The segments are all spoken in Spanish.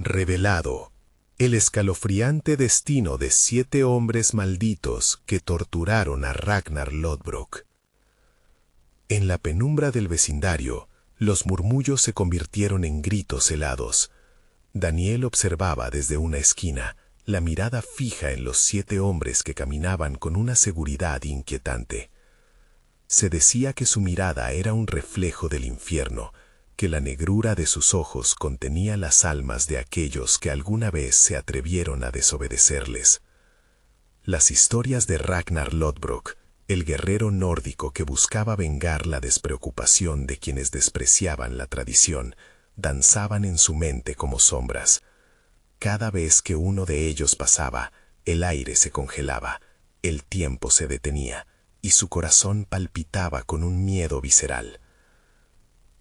Revelado, el escalofriante destino de 7 hombres malditos que torturaron a Ragnar Lodbrok. En la penumbra del vecindario, los murmullos se convirtieron en gritos helados. Daniel observaba desde una esquina, la mirada fija en los 7 hombres que caminaban con una seguridad inquietante. Se decía que su mirada era un reflejo del infierno, que la negrura de sus ojos contenía las almas de aquellos que alguna vez se atrevieron a desobedecerles. Las historias de Ragnar Lodbrok, el guerrero nórdico que buscaba vengar la despreocupación de quienes despreciaban la tradición, danzaban en su mente como sombras. Cada vez que uno de ellos pasaba, el aire se congelaba, el tiempo se detenía, y su corazón palpitaba con un miedo visceral.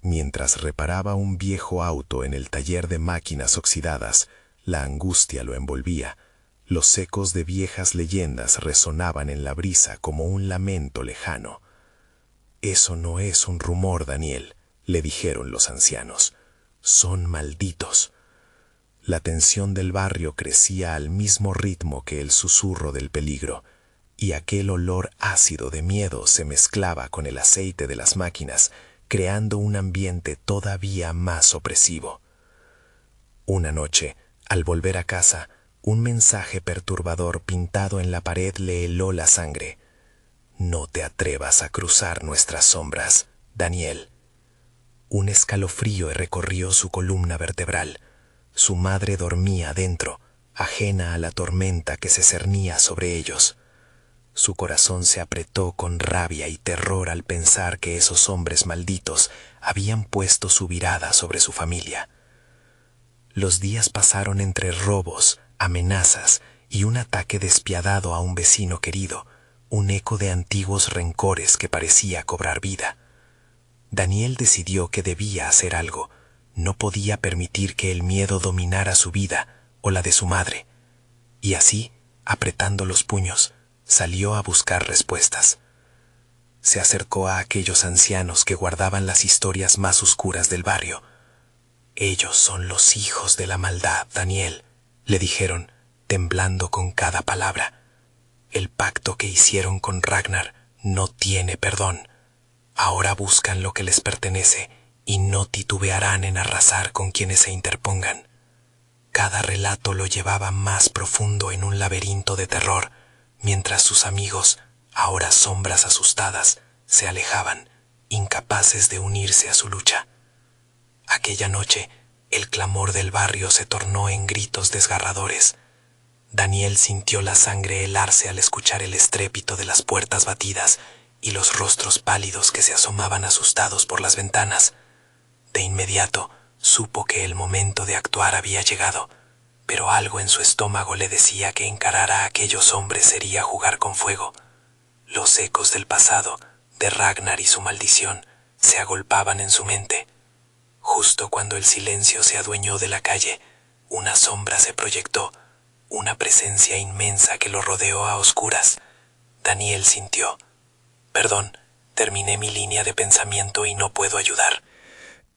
Mientras reparaba un viejo auto en el taller de máquinas oxidadas, la angustia lo envolvía. Los ecos de viejas leyendas resonaban en la brisa como un lamento lejano. «Eso no es un rumor, Daniel», le dijeron los ancianos. «Son malditos». La tensión del barrio crecía al mismo ritmo que el susurro del peligro, y aquel olor ácido de miedo se mezclaba con el aceite de las máquinas, creando un ambiente todavía más opresivo. Una noche, al volver a casa, un mensaje perturbador pintado en la pared le heló la sangre. «No te atrevas a cruzar nuestras sombras, Daniel». Un escalofrío recorrió su columna vertebral. Su madre dormía dentro, ajena a la tormenta que se cernía sobre ellos. Su corazón se apretó con rabia y terror al pensar que esos hombres malditos habían puesto su mirada sobre su familia. Los días pasaron entre robos, amenazas y un ataque despiadado a un vecino querido, un eco de antiguos rencores que parecía cobrar vida. Daniel decidió que debía hacer algo. No podía permitir que el miedo dominara su vida o la de su madre. Y así, apretando los puños, salió a buscar respuestas. Se acercó a aquellos ancianos que guardaban las historias más oscuras del barrio. «Ellos son los hijos de la maldad, Daniel», le dijeron, temblando con cada palabra. «El pacto que hicieron con Ragnar no tiene perdón. Ahora buscan lo que les pertenece y no titubearán en arrasar con quienes se interpongan». Cada relato lo llevaba más profundo en un laberinto de terror, mientras sus amigos, ahora sombras asustadas, se alejaban, incapaces de unirse a su lucha. Aquella noche, el clamor del barrio se tornó en gritos desgarradores. Daniel sintió la sangre helarse al escuchar el estrépito de las puertas batidas y los rostros pálidos que se asomaban asustados por las ventanas. De inmediato, supo que el momento de actuar había llegado, pero algo en su estómago le decía que encarar a aquellos hombres sería jugar con fuego. Los ecos del pasado, de Ragnar y su maldición, se agolpaban en su mente. Justo cuando el silencio se adueñó de la calle, una sombra se proyectó, una presencia inmensa que lo rodeó a oscuras. Daniel sintió: «Perdón, terminé mi línea de pensamiento y no puedo ayudar».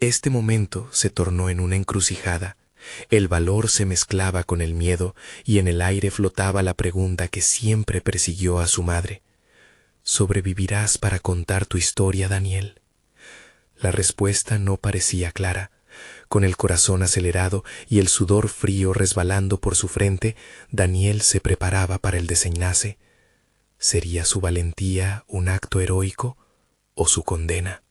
Este momento se tornó en una encrucijada. El valor se mezclaba con el miedo y en el aire flotaba la pregunta que siempre persiguió a su madre. ¿Sobrevivirás para contar tu historia, Daniel? La respuesta no parecía clara. Con el corazón acelerado y el sudor frío resbalando por su frente, Daniel se preparaba para el desenlace. ¿Sería su valentía un acto heroico o su condena?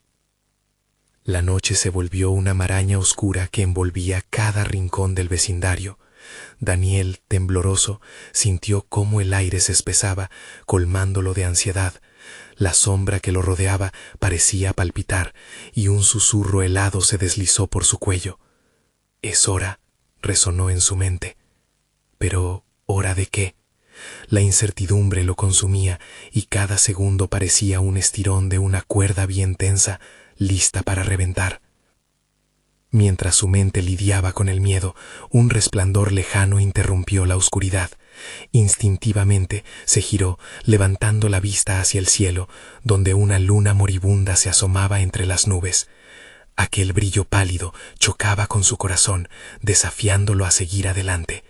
La noche se volvió una maraña oscura que envolvía cada rincón del vecindario. Daniel, tembloroso, sintió cómo el aire se espesaba, colmándolo de ansiedad. La sombra que lo rodeaba parecía palpitar, y un susurro helado se deslizó por su cuello. «Es hora», resonó en su mente. Pero, ¿hora de qué? La incertidumbre lo consumía, y cada segundo parecía un estirón de una cuerda bien tensa, lista para reventar. Mientras su mente lidiaba con el miedo, un resplandor lejano interrumpió la oscuridad. Instintivamente se giró, levantando la vista hacia el cielo, donde una luna moribunda se asomaba entre las nubes. Aquel brillo pálido chocaba con su corazón, desafiándolo a seguir adelante.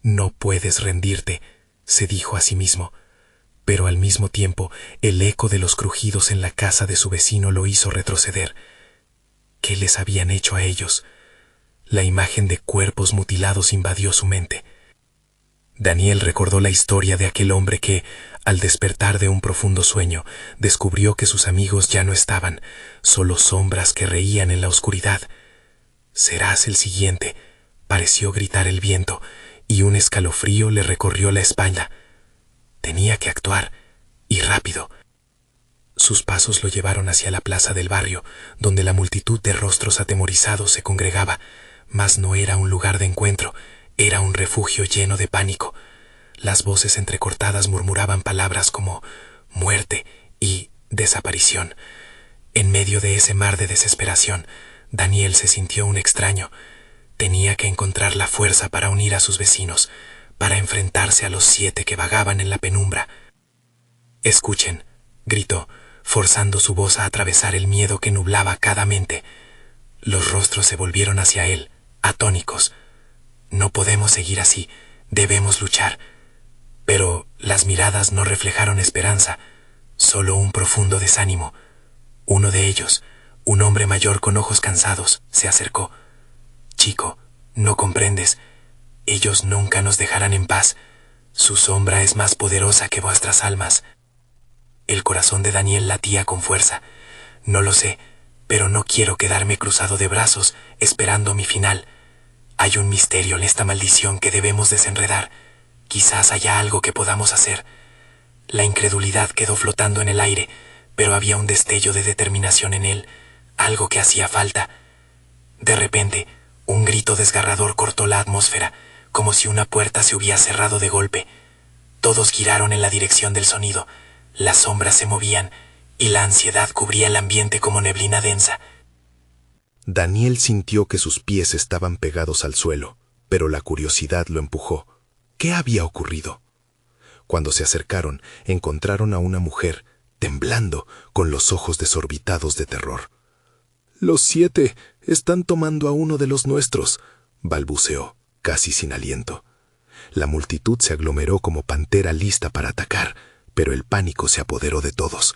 No puedes rendirte, se dijo a sí mismo, pero al mismo tiempo el eco de los crujidos en la casa de su vecino lo hizo retroceder. ¿Qué les habían hecho a ellos? La imagen de cuerpos mutilados invadió su mente. Daniel recordó la historia de aquel hombre que, al despertar de un profundo sueño, descubrió que sus amigos ya no estaban, solo sombras que reían en la oscuridad. «Serás el siguiente», pareció gritar el viento, y un escalofrío le recorrió la espalda. Tenía que actuar, y rápido. Sus pasos lo llevaron hacia la plaza del barrio, donde la multitud de rostros atemorizados se congregaba, mas no era un lugar de encuentro, era un refugio lleno de pánico. Las voces entrecortadas murmuraban palabras como muerte y desaparición. En medio de ese mar de desesperación, Daniel se sintió un extraño. Tenía que encontrar la fuerza para unir a sus vecinos, para enfrentarse a los 7 que vagaban en la penumbra. «Escuchen», gritó, forzando su voz a atravesar el miedo que nublaba cada mente. Los rostros se volvieron hacia él, atónicos. «No podemos seguir así, debemos luchar». Pero las miradas no reflejaron esperanza, solo un profundo desánimo. Uno de ellos, un hombre mayor con ojos cansados, se acercó. «Chico, no comprendes. Ellos nunca nos dejarán en paz. Su sombra es más poderosa que vuestras almas». El corazón de Daniel latía con fuerza. «No lo sé, pero no quiero quedarme cruzado de brazos, esperando mi final. Hay un misterio en esta maldición que debemos desenredar. Quizás haya algo que podamos hacer». La incredulidad quedó flotando en el aire, pero había un destello de determinación en él, algo que hacía falta. De repente, un grito desgarrador cortó la atmósfera, como si una puerta se hubiera cerrado de golpe. Todos giraron en la dirección del sonido. Las sombras se movían, y la ansiedad cubría el ambiente como neblina densa. Daniel sintió que sus pies estaban pegados al suelo, pero la curiosidad lo empujó. ¿Qué había ocurrido? Cuando se acercaron, encontraron a una mujer, temblando, con los ojos desorbitados de terror. «Los 7 están tomando a uno de los nuestros», balbuceó, casi sin aliento. La multitud se aglomeró como pantera lista para atacar, pero el pánico se apoderó de todos.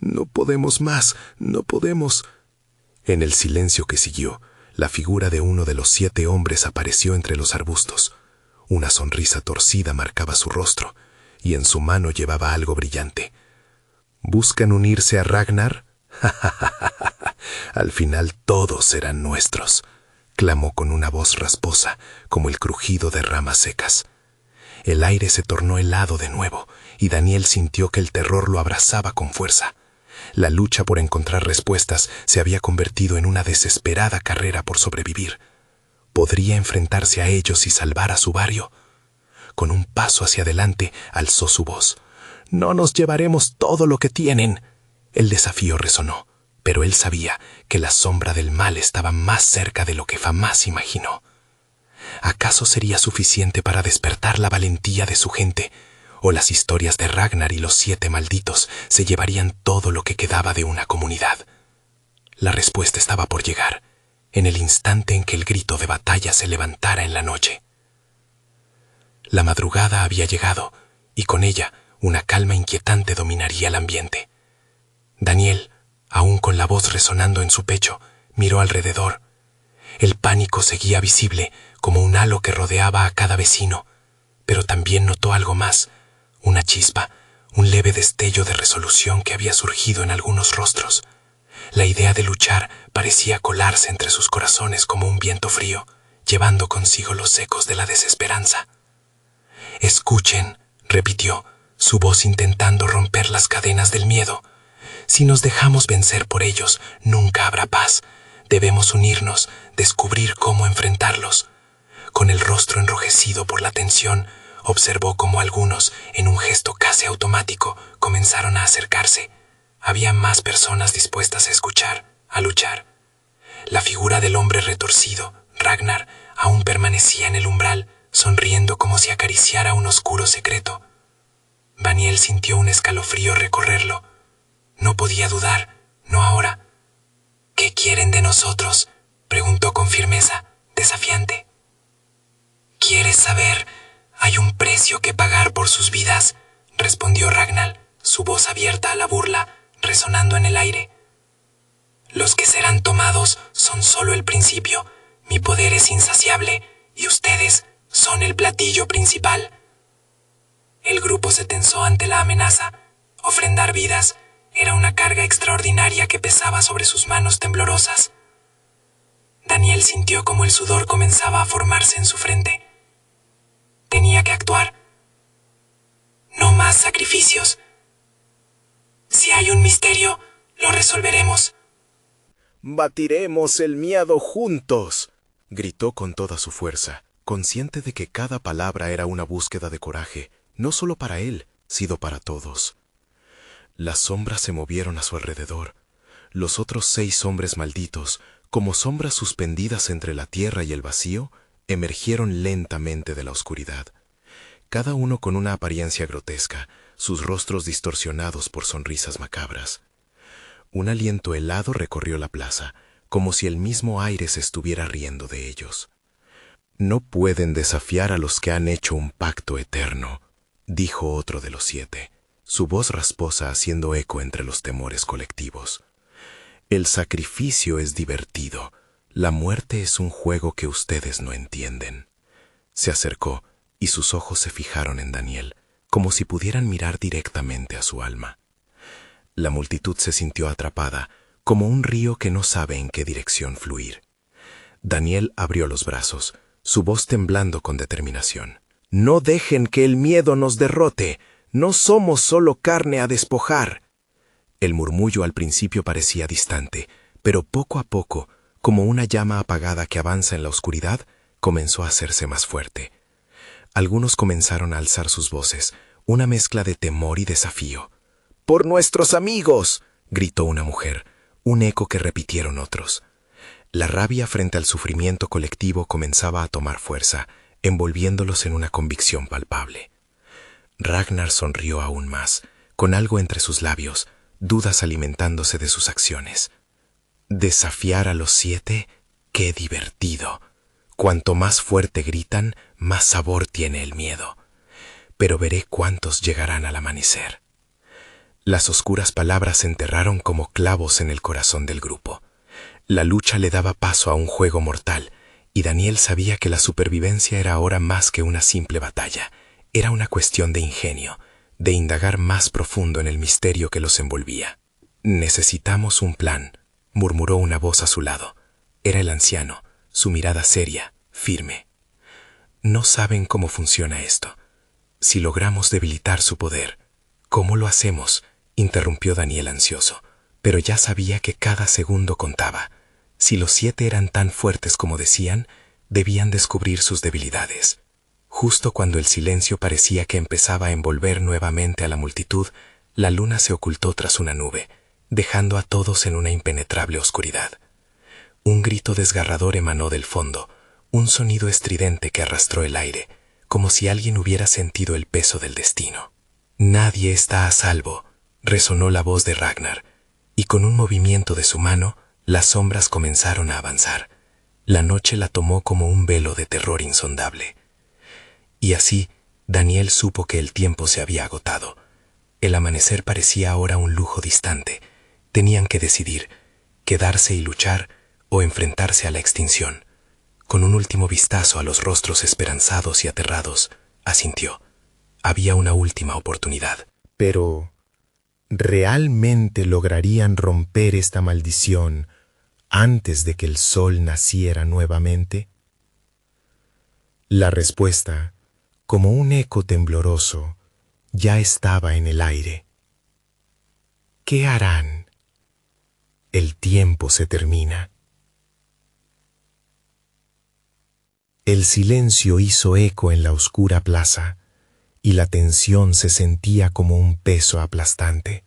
«No podemos más, no podemos». En el silencio que siguió, la figura de uno de los 7 hombres apareció entre los arbustos. Una sonrisa torcida marcaba su rostro, y en su mano llevaba algo brillante. ¿Buscan unirse a Ragnar? Al final todos serán nuestros, clamó con una voz rasposa, como el crujido de ramas secas. El aire se tornó helado de nuevo, y Daniel sintió que el terror lo abrazaba con fuerza. La lucha por encontrar respuestas se había convertido en una desesperada carrera por sobrevivir. ¿Podría enfrentarse a ellos y salvar a su barrio? Con un paso hacia adelante, alzó su voz. «No nos llevaremos todo lo que tienen». El desafío resonó, pero él sabía que la sombra del mal estaba más cerca de lo que jamás imaginó. ¿Acaso sería suficiente para despertar la valentía de su gente? ¿O las historias de Ragnar y los 7 malditos se llevarían todo lo que quedaba de una comunidad? La respuesta estaba por llegar, en el instante en que el grito de batalla se levantara en la noche. La madrugada había llegado, y con ella una calma inquietante dominaría el ambiente. Daniel, aún con la voz resonando en su pecho, miró alrededor. El pánico seguía visible como un halo que rodeaba a cada vecino, pero también notó algo más, una chispa, un leve destello de resolución que había surgido en algunos rostros. La idea de luchar parecía colarse entre sus corazones como un viento frío, llevando consigo los ecos de la desesperanza. «Escuchen», repitió, su voz intentando romper las cadenas del miedo. «Si nos dejamos vencer por ellos, nunca habrá paz. Debemos unirnos, descubrir cómo enfrentarlos». Con el rostro enrojecido por la tensión, observó cómo algunos, en un gesto casi automático, comenzaron a acercarse. Había más personas dispuestas a escuchar, a luchar. La figura del hombre retorcido, Ragnar, aún permanecía en el umbral, sonriendo como si acariciara un oscuro secreto. Daniel sintió un escalofrío recorrerlo. No podía dudar, no ahora. ¿Qué quieren de nosotros?, preguntó con firmeza, desafiante. ¿Quieres saber? Hay un precio que pagar por sus vidas, respondió Ragnar, su voz abierta a la burla, resonando en el aire. Los que serán tomados son solo el principio. Mi poder es insaciable y ustedes son el platillo principal. El grupo se tensó ante la amenaza. Ofrendar vidas era una carga extraordinaria que pesaba sobre sus manos temblorosas. Daniel sintió como el sudor comenzaba a formarse en su frente. Tenía que actuar. No más sacrificios. Si hay un misterio, lo resolveremos. «Batiremos el miedo juntos», gritó con toda su fuerza, consciente de que cada palabra era una búsqueda de coraje, no solo para él, sino para todos. Las sombras se movieron a su alrededor. Los otros 6 hombres malditos, como sombras suspendidas entre la tierra y el vacío, emergieron lentamente de la oscuridad. Cada uno con una apariencia grotesca, sus rostros distorsionados por sonrisas macabras. Un aliento helado recorrió la plaza, como si el mismo aire se estuviera riendo de ellos. «No pueden desafiar a los que han hecho un pacto eterno», dijo otro de los 7, su voz rasposa haciendo eco entre los temores colectivos. «El sacrificio es divertido. La muerte es un juego que ustedes no entienden». Se acercó y sus ojos se fijaron en Daniel, como si pudieran mirar directamente a su alma. La multitud se sintió atrapada, como un río que no sabe en qué dirección fluir. Daniel abrió los brazos, su voz temblando con determinación. «No dejen que el miedo nos derrote. No somos solo carne a despojar». El murmullo al principio parecía distante, pero poco a poco, como una llama apagada que avanza en la oscuridad, comenzó a hacerse más fuerte. Algunos comenzaron a alzar sus voces, una mezcla de temor y desafío. «¡Por nuestros amigos!», gritó una mujer, un eco que repitieron otros. La rabia frente al sufrimiento colectivo comenzaba a tomar fuerza, envolviéndolos en una convicción palpable. Ragnar sonrió aún más, con algo entre sus labios, dudas alimentándose de sus acciones. «Desafiar a los 7, qué divertido. Cuanto más fuerte gritan, más sabor tiene el miedo. Pero veré cuántos llegarán al amanecer». Las oscuras palabras se enterraron como clavos en el corazón del grupo. La lucha le daba paso a un juego mortal, y Daniel sabía que la supervivencia era ahora más que una simple batalla. Era una cuestión de ingenio, de indagar más profundo en el misterio que los envolvía. «Necesitamos un plan», murmuró una voz a su lado. Era el anciano, su mirada seria, firme. «No saben cómo funciona esto. Si logramos debilitar su poder, ¿cómo lo hacemos?», interrumpió Daniel ansioso, pero ya sabía que cada segundo contaba. Si los 7 eran tan fuertes como decían, debían descubrir sus debilidades. Justo cuando el silencio parecía que empezaba a envolver nuevamente a la multitud, la luna se ocultó tras una nube, dejando a todos en una impenetrable oscuridad. Un grito desgarrador emanó del fondo, un sonido estridente que arrastró el aire, como si alguien hubiera sentido el peso del destino. «Nadie está a salvo», resonó la voz de Ragnar, y con un movimiento de su mano, las sombras comenzaron a avanzar. La noche la tomó como un velo de terror insondable. Y así, Daniel supo que el tiempo se había agotado. El amanecer parecía ahora un lujo distante. Tenían que decidir, quedarse y luchar o enfrentarse a la extinción. Con un último vistazo a los rostros esperanzados y aterrados, asintió. Había una última oportunidad. Pero ¿realmente lograrían romper esta maldición antes de que el sol naciera nuevamente? La respuesta, como un eco tembloroso, ya estaba en el aire. ¿Qué harán? El tiempo se termina. El silencio hizo eco en la oscura plaza, y la tensión se sentía como un peso aplastante.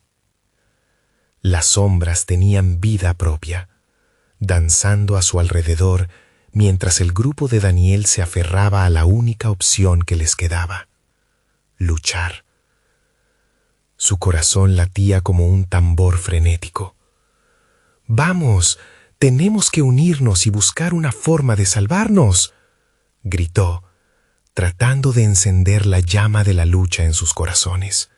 Las sombras tenían vida propia, danzando a su alrededor mientras el grupo de Daniel se aferraba a la única opción que les quedaba: luchar. Su corazón latía como un tambor frenético. «¡Vamos! Tenemos que unirnos y buscar una forma de salvarnos, gritó, tratando de encender la llama de la lucha en sus corazones.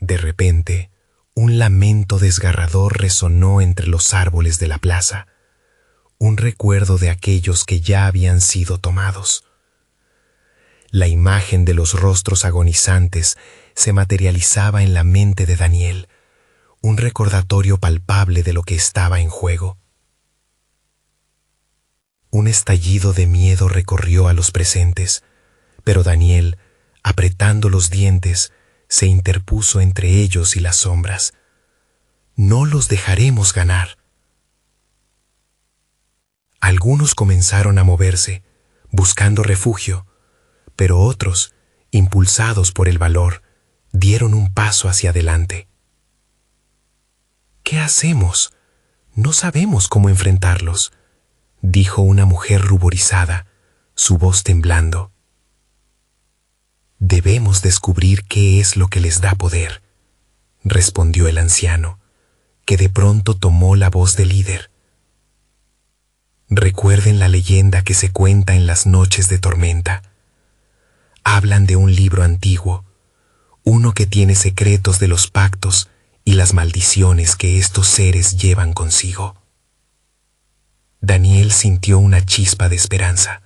De repente, un lamento desgarrador resonó entre los árboles de la plaza, un recuerdo de aquellos que ya habían sido tomados. La imagen de los rostros agonizantes se materializaba en la mente de Daniel, un recordatorio palpable de lo que estaba en juego. Un estallido de miedo recorrió a los presentes, pero Daniel, apretando los dientes, se interpuso entre ellos y las sombras. No los dejaremos ganar. Algunos comenzaron a moverse, buscando refugio, pero otros, impulsados por el valor, dieron un paso hacia adelante. ¿Qué hacemos? No sabemos cómo enfrentarlos, dijo una mujer ruborizada, su voz temblando. Debemos descubrir qué es lo que les da poder, respondió el anciano, que de pronto tomó la voz de líder. Recuerden la leyenda que se cuenta en las noches de tormenta. Hablan de un libro antiguo, uno que tiene secretos de los pactos y las maldiciones que estos seres llevan consigo. Daniel sintió una chispa de esperanza.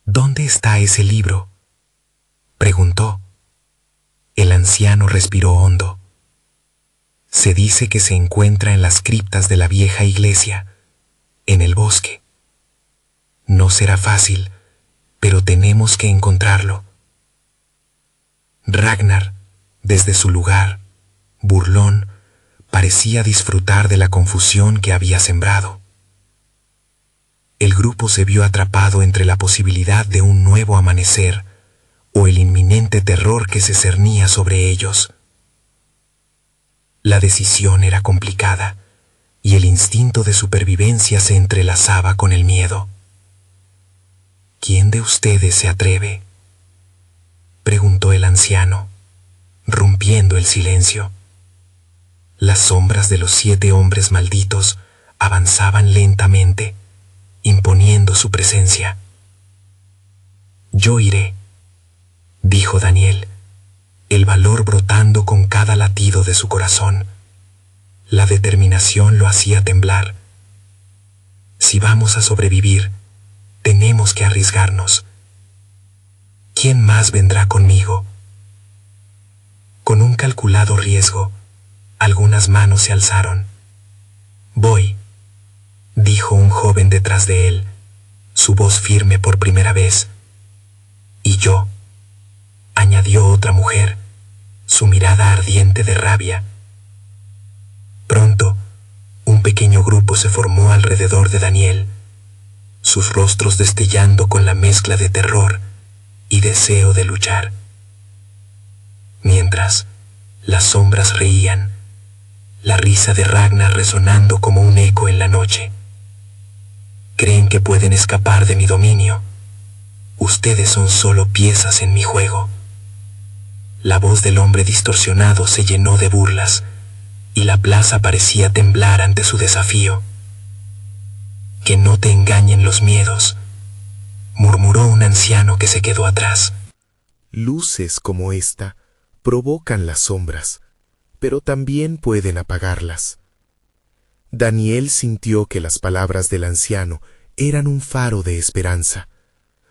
¿Dónde está ese libro?, preguntó. El anciano respiró hondo. Se dice que se encuentra en las criptas de la vieja iglesia, en el bosque. No será fácil, pero tenemos que encontrarlo. Ragnar, desde su lugar, burlón, parecía disfrutar de la confusión que había sembrado. El grupo se vio atrapado entre la posibilidad de un nuevo amanecer o el inminente terror que se cernía sobre ellos. La decisión era complicada y el instinto de supervivencia se entrelazaba con el miedo. ¿Quién de ustedes se atreve?, preguntó el anciano, rompiendo el silencio. Las sombras de los 7 hombres malditos avanzaban lentamente, imponiendo su presencia. Yo iré, dijo Daniel, el valor brotando con cada latido de su corazón. La determinación lo hacía temblar. Si vamos a sobrevivir, tenemos que arriesgarnos. ¿Quién más vendrá conmigo? Con un calculado riesgo, algunas manos se alzaron. Voy, dijo un joven detrás de él, su voz firme por primera vez. Y yo, añadió otra mujer, su mirada ardiente de rabia. Pronto, un pequeño grupo se formó alrededor de Daniel, sus rostros destellando con la mezcla de terror y deseo de luchar. Mientras, las sombras reían, la risa de Ragnar resonando como un eco en la noche. ¿Creen que pueden escapar de mi dominio? Ustedes son solo piezas en mi juego. La voz del hombre distorsionado se llenó de burlas, y la plaza parecía temblar ante su desafío. Que no te engañen los miedos, murmuró un anciano que se quedó atrás. Luces como esta provocan las sombras, pero también pueden apagarlas. Daniel sintió que las palabras del anciano eran un faro de esperanza.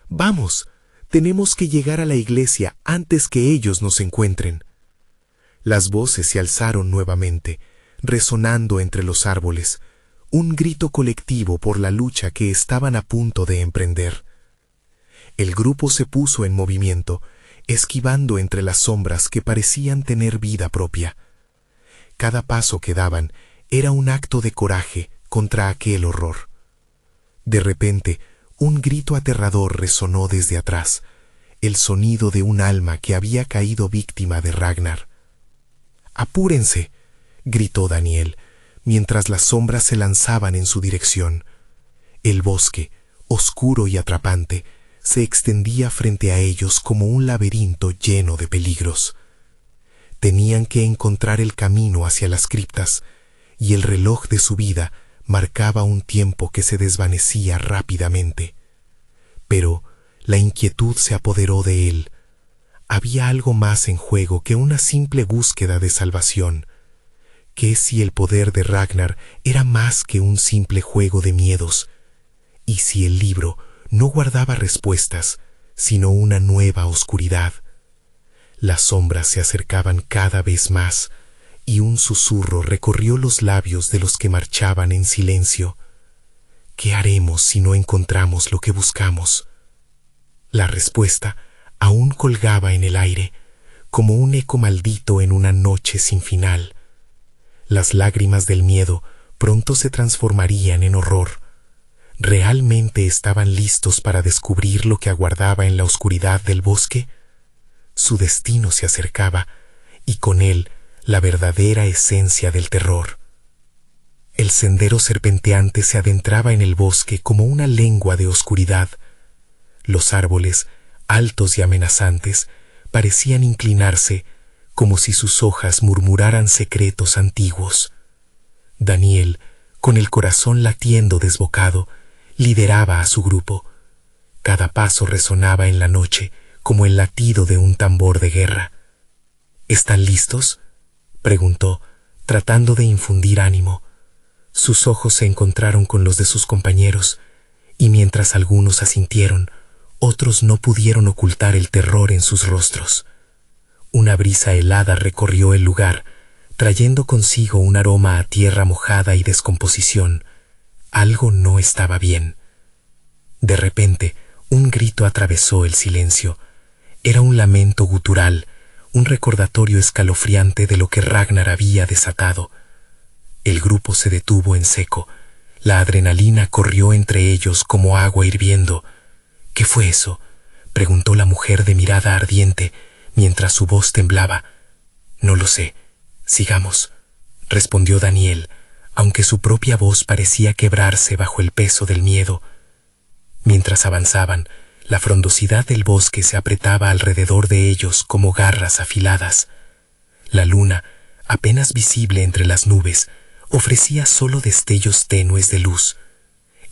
Vamos, tenemos que llegar a la iglesia antes que ellos nos encuentren. Las voces se alzaron nuevamente, resonando entre los árboles, un grito colectivo por la lucha que estaban a punto de emprender. El grupo se puso en movimiento, esquivando entre las sombras que parecían tener vida propia. Cada paso que daban era un acto de coraje contra aquel horror. De repente, un grito aterrador resonó desde atrás, el sonido de un alma que había caído víctima de Ragnar. «¡Apúrense!», gritó Daniel, mientras las sombras se lanzaban en su dirección. El bosque, oscuro y atrapante, se extendía frente a ellos como un laberinto lleno de peligros. Tenían que encontrar el camino hacia las criptas, y el reloj de su vida marcaba un tiempo que se desvanecía rápidamente. Pero la inquietud se apoderó de él. Había algo más en juego que una simple búsqueda de salvación. ¿Qué si el poder de Ragnar era más que un simple juego de miedos? ¿Y si el libro no guardaba respuestas, sino una nueva oscuridad? Las sombras se acercaban cada vez más, y un susurro recorrió los labios de los que marchaban en silencio. ¿Qué haremos si no encontramos lo que buscamos? La respuesta aún colgaba en el aire, como un eco maldito en una noche sin final. Las lágrimas del miedo pronto se transformarían en horror. ¿Realmente estaban listos para descubrir lo que aguardaba en la oscuridad del bosque? Su destino se acercaba, y con él la verdadera esencia del terror. El sendero serpenteante se adentraba en el bosque como una lengua de oscuridad. Los árboles, altos y amenazantes, parecían inclinarse, como si sus hojas murmuraran secretos antiguos. Daniel, con el corazón latiendo desbocado, lideraba a su grupo. Cada paso resonaba en la noche como el latido de un tambor de guerra. ¿Están listos?, preguntó, tratando de infundir ánimo. Sus ojos se encontraron con los de sus compañeros, y mientras algunos asintieron, otros no pudieron ocultar el terror en sus rostros. Una brisa helada recorrió el lugar, trayendo consigo un aroma a tierra mojada y descomposición. Algo no estaba bien. De repente, un grito atravesó el silencio. Era un lamento gutural, un recordatorio escalofriante de lo que Ragnar había desatado. El grupo se detuvo en seco. La adrenalina corrió entre ellos como agua hirviendo. ¿Qué fue eso?, preguntó la mujer de mirada ardiente, mientras su voz temblaba. No lo sé. Sigamos, respondió Daniel, aunque su propia voz parecía quebrarse bajo el peso del miedo. Mientras avanzaban, la frondosidad del bosque se apretaba alrededor de ellos como garras afiladas. La luna, apenas visible entre las nubes, ofrecía solo destellos tenues de luz.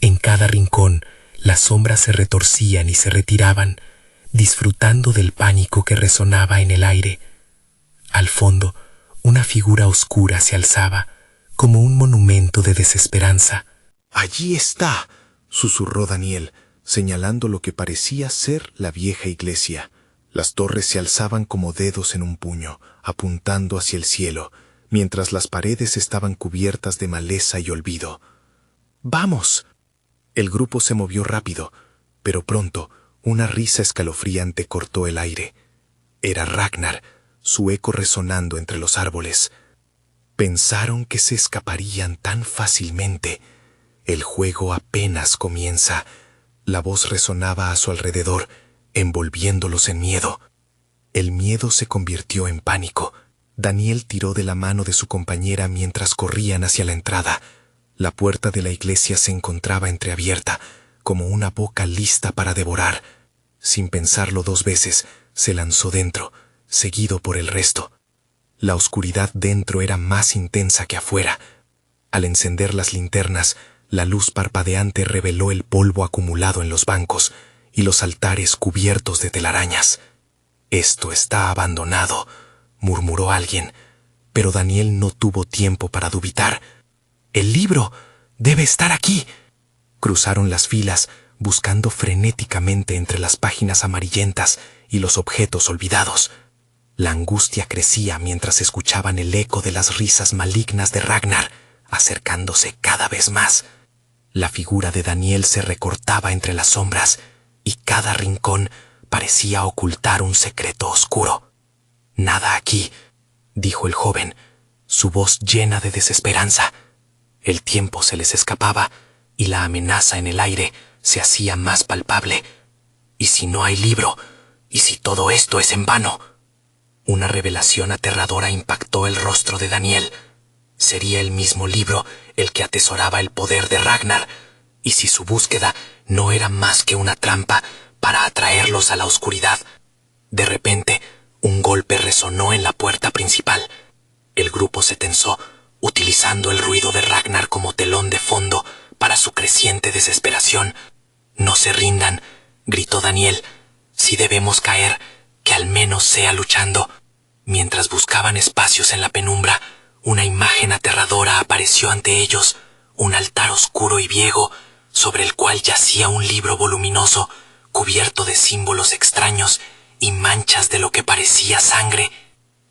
En cada rincón, las sombras se retorcían y se retiraban, disfrutando del pánico que resonaba en el aire. Al fondo, una figura oscura se alzaba, como un monumento de desesperanza. «Allí está», susurró Daniel, señalando lo que parecía ser la vieja iglesia. Las torres se alzaban como dedos en un puño, apuntando hacia el cielo, mientras las paredes estaban cubiertas de maleza y olvido. «¡Vamos!». El grupo se movió rápido, pero pronto una risa escalofriante cortó el aire. Era Ragnar, su eco resonando entre los árboles. Pensaron que se escaparían tan fácilmente. El juego apenas comienza. La voz resonaba a su alrededor, envolviéndolos en miedo. El miedo se convirtió en pánico. Daniel tiró de la mano de su compañera mientras corrían hacia la entrada. La puerta de la iglesia se encontraba entreabierta, como una boca lista para devorar. Sin pensarlo dos veces, se lanzó dentro, seguido por el resto. La oscuridad dentro era más intensa que afuera. Al encender las linternas, la luz parpadeante reveló el polvo acumulado en los bancos y los altares cubiertos de telarañas. «Esto está abandonado», murmuró alguien, pero Daniel no tuvo tiempo para dubitar. «El libro debe estar aquí». Cruzaron las filas, buscando frenéticamente entre las páginas amarillentas y los objetos olvidados. La angustia crecía mientras escuchaban el eco de las risas malignas de Ragnar, acercándose cada vez más. La figura de Daniel se recortaba entre las sombras, y cada rincón parecía ocultar un secreto oscuro. «Nada aquí», dijo el joven, su voz llena de desesperanza. El tiempo se les escapaba, y la amenaza en el aire se hacía más palpable. «¿Y si no hay libro? ¿Y si todo esto es en vano?». Una revelación aterradora impactó el rostro de Daniel. Sería el mismo libro el que atesoraba el poder de Ragnar, y si su búsqueda no era más que una trampa para atraerlos a la oscuridad. De repente, un golpe resonó en la puerta principal. El grupo se tensó, utilizando el ruido de Ragnar como telón de fondo para su creciente desesperación. «No se rindan», gritó Daniel. «Si debemos caer, que al menos sea luchando». Mientras buscaban espacios en la penumbra, una imagen aterradora apareció ante ellos, un altar oscuro y viejo, sobre el cual yacía un libro voluminoso, cubierto de símbolos extraños y manchas de lo que parecía sangre.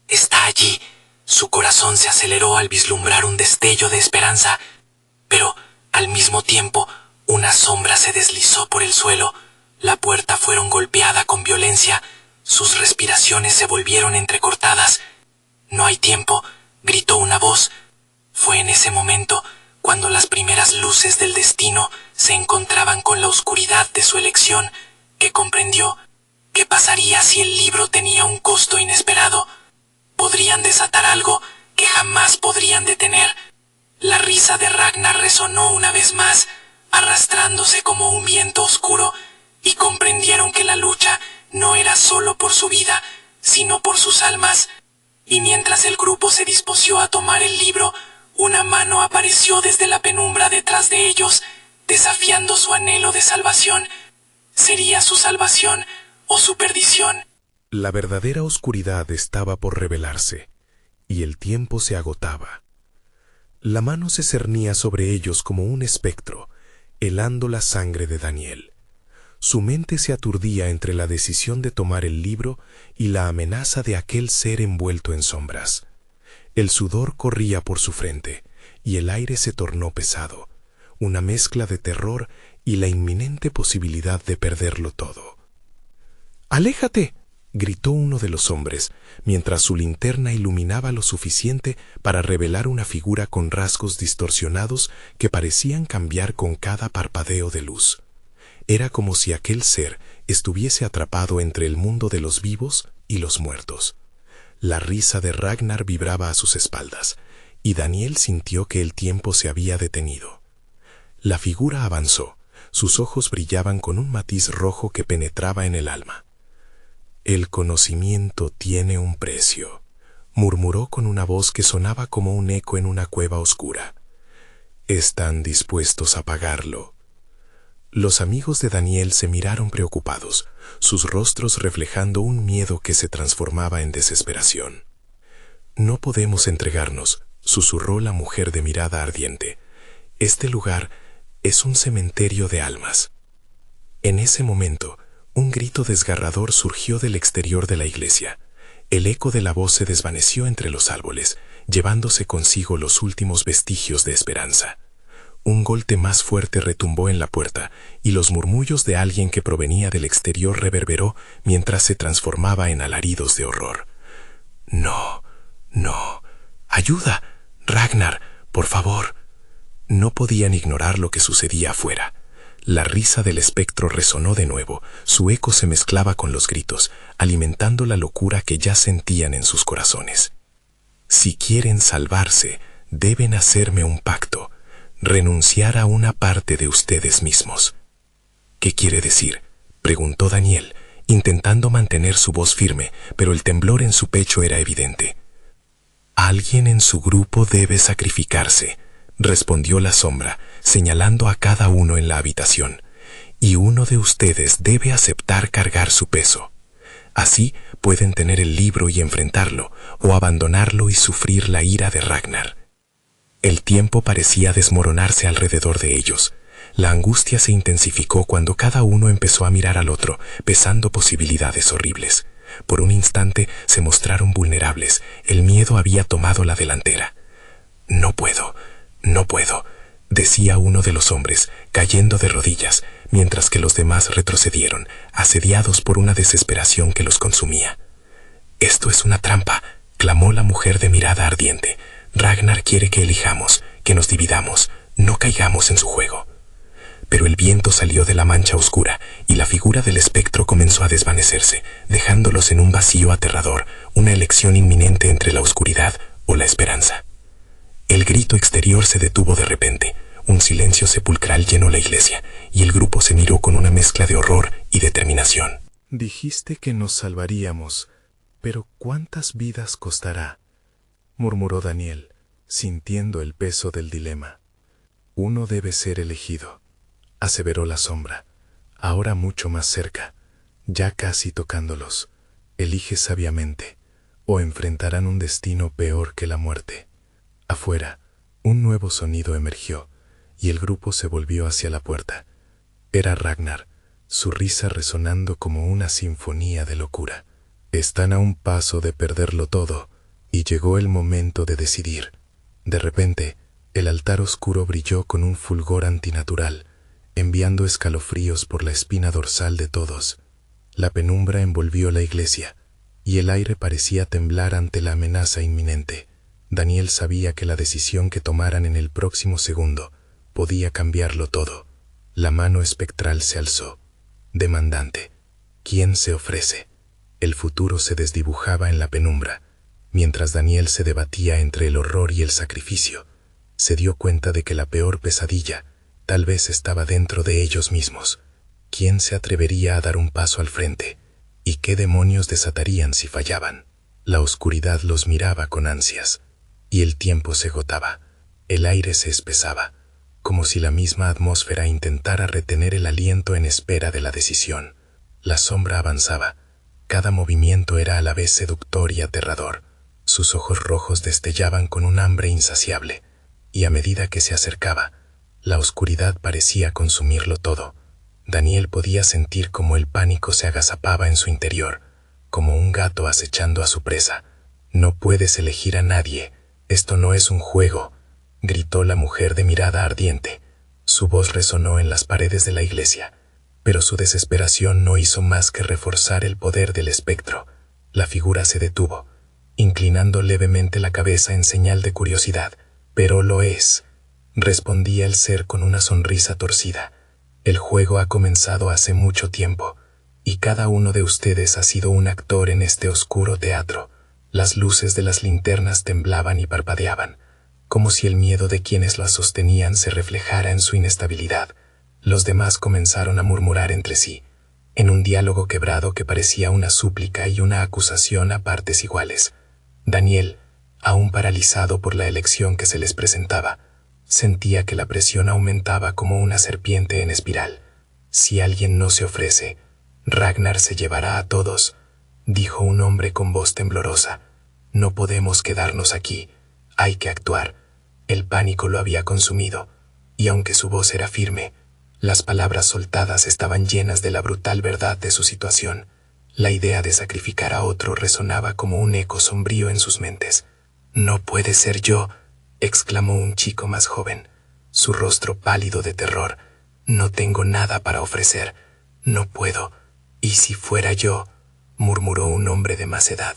«Está allí». Su corazón se aceleró al vislumbrar un destello de esperanza, pero al mismo tiempo una sombra se deslizó por el suelo. La puerta fue golpeada con violencia. Sus respiraciones se volvieron entrecortadas. «No hay tiempo», gritó una voz. Fue en ese momento cuando las primeras luces del destino se encontraban con la oscuridad de su elección, que comprendió qué pasaría si el libro tenía un costo inesperado. Podrían desatar algo que jamás podrían detener. La risa de Ragnar resonó una vez más, arrastrándose como un viento oscuro, y comprendieron que la lucha no era solo por su vida, sino por sus almas. Y mientras el grupo se dispuso a tomar el libro, una mano apareció desde la penumbra detrás de ellos, desafiando su anhelo de salvación. ¿Sería su salvación o su perdición? La verdadera oscuridad estaba por revelarse, y el tiempo se agotaba. La mano se cernía sobre ellos como un espectro, helando la sangre de Daniel. Su mente se aturdía entre la decisión de tomar el libro y la amenaza de aquel ser envuelto en sombras. El sudor corría por su frente, y el aire se tornó pesado, una mezcla de terror y la inminente posibilidad de perderlo todo. «¡Aléjate!», gritó uno de los hombres, mientras su linterna iluminaba lo suficiente para revelar una figura con rasgos distorsionados que parecían cambiar con cada parpadeo de luz. Era como si aquel ser estuviese atrapado entre el mundo de los vivos y los muertos. La risa de Ragnar vibraba a sus espaldas, y Daniel sintió que el tiempo se había detenido. La figura avanzó, sus ojos brillaban con un matiz rojo que penetraba en el alma. «El conocimiento tiene un precio», murmuró con una voz que sonaba como un eco en una cueva oscura. «¿Están dispuestos a pagarlo?». Los amigos de Daniel se miraron preocupados, sus rostros reflejando un miedo que se transformaba en desesperación. «No podemos entregarnos», susurró la mujer de mirada ardiente. «Este lugar es un cementerio de almas». En ese momento, un grito desgarrador surgió del exterior de la iglesia. El eco de la voz se desvaneció entre los árboles, llevándose consigo los últimos vestigios de esperanza. Un golpe más fuerte retumbó en la puerta, y los murmullos de alguien que provenía del exterior reverberó mientras se transformaba en alaridos de horror. «No, no, ayuda, Ragnar, por favor». No podían ignorar lo que sucedía afuera. La risa del espectro resonó de nuevo, su eco se mezclaba con los gritos, alimentando la locura que ya sentían en sus corazones. «Si quieren salvarse, deben hacerme un pacto, renunciar a una parte de ustedes mismos». «¿Qué quiere decir?», preguntó Daniel, intentando mantener su voz firme, pero el temblor en su pecho era evidente. «Alguien en su grupo debe sacrificarse», respondió la sombra, señalando a cada uno en la habitación, «y uno de ustedes debe aceptar cargar su peso. Así pueden tener el libro y enfrentarlo, o abandonarlo y sufrir la ira de Ragnar». El tiempo parecía desmoronarse alrededor de ellos. La angustia se intensificó cuando cada uno empezó a mirar al otro, pesando posibilidades horribles. Por un instante se mostraron vulnerables, el miedo había tomado la delantera. «No puedo, no puedo», decía uno de los hombres, cayendo de rodillas, mientras que los demás retrocedieron, asediados por una desesperación que los consumía. «Esto es una trampa», clamó la mujer de mirada ardiente. «Ragnar quiere que elijamos, que nos dividamos, no caigamos en su juego». Pero el viento salió de la mancha oscura y la figura del espectro comenzó a desvanecerse, dejándolos en un vacío aterrador, una elección inminente entre la oscuridad o la esperanza. El grito exterior se detuvo de repente, un silencio sepulcral llenó la iglesia, y el grupo se miró con una mezcla de horror y determinación. «Dijiste que nos salvaríamos, pero ¿cuántas vidas costará?», murmuró Daniel, sintiendo el peso del dilema. Uno debe ser elegido, aseveró la sombra, ahora mucho más cerca, ya casi tocándolos. Elige sabiamente, o enfrentarán un destino peor que la muerte. Afuera, un nuevo sonido emergió, y el grupo se volvió hacia la puerta. Era Ragnar, su risa resonando como una sinfonía de locura. Están a un paso de perderlo todo, y llegó el momento de decidir. De repente, el altar oscuro brilló con un fulgor antinatural, enviando escalofríos por la espina dorsal de todos. La penumbra envolvió la iglesia, y el aire parecía temblar ante la amenaza inminente. Daniel sabía que la decisión que tomaran en el próximo segundo podía cambiarlo todo. La mano espectral se alzó, demandante. ¿Quién se ofrece? El futuro se desdibujaba en la penumbra. Mientras Daniel se debatía entre el horror y el sacrificio, se dio cuenta de que la peor pesadilla tal vez estaba dentro de ellos mismos. ¿Quién se atrevería a dar un paso al frente? ¿Y qué demonios desatarían si fallaban? La oscuridad los miraba con ansias, y el tiempo se agotaba. El aire se espesaba, como si la misma atmósfera intentara retener el aliento en espera de la decisión. La sombra avanzaba. Cada movimiento era a la vez seductor y aterrador. Sus ojos rojos destellaban con un hambre insaciable, y a medida que se acercaba, la oscuridad parecía consumirlo todo. Daniel podía sentir cómo el pánico se agazapaba en su interior, como un gato acechando a su presa. «No puedes elegir a nadie, esto no es un juego», gritó la mujer de mirada ardiente. Su voz resonó en las paredes de la iglesia, pero su desesperación no hizo más que reforzar el poder del espectro. La figura se detuvo, inclinando levemente la cabeza en señal de curiosidad. «Pero lo es», respondía el ser con una sonrisa torcida. «El juego ha comenzado hace mucho tiempo, y cada uno de ustedes ha sido un actor en este oscuro teatro». Las luces de las linternas temblaban y parpadeaban, como si el miedo de quienes las sostenían se reflejara en su inestabilidad. Los demás comenzaron a murmurar entre sí, en un diálogo quebrado que parecía una súplica y una acusación a partes iguales. Daniel, aún paralizado por la elección que se les presentaba, sentía que la presión aumentaba como una serpiente en espiral. «Si alguien no se ofrece, Ragnar se llevará a todos», dijo un hombre con voz temblorosa. «No podemos quedarnos aquí, hay que actuar». El pánico lo había consumido, y aunque su voz era firme, las palabras soltadas estaban llenas de la brutal verdad de su situación. La idea de sacrificar a otro resonaba como un eco sombrío en sus mentes. «No puede ser yo», exclamó un chico más joven, su rostro pálido de terror. «No tengo nada para ofrecer, no puedo». «¿Y si fuera yo?», murmuró un hombre de más edad.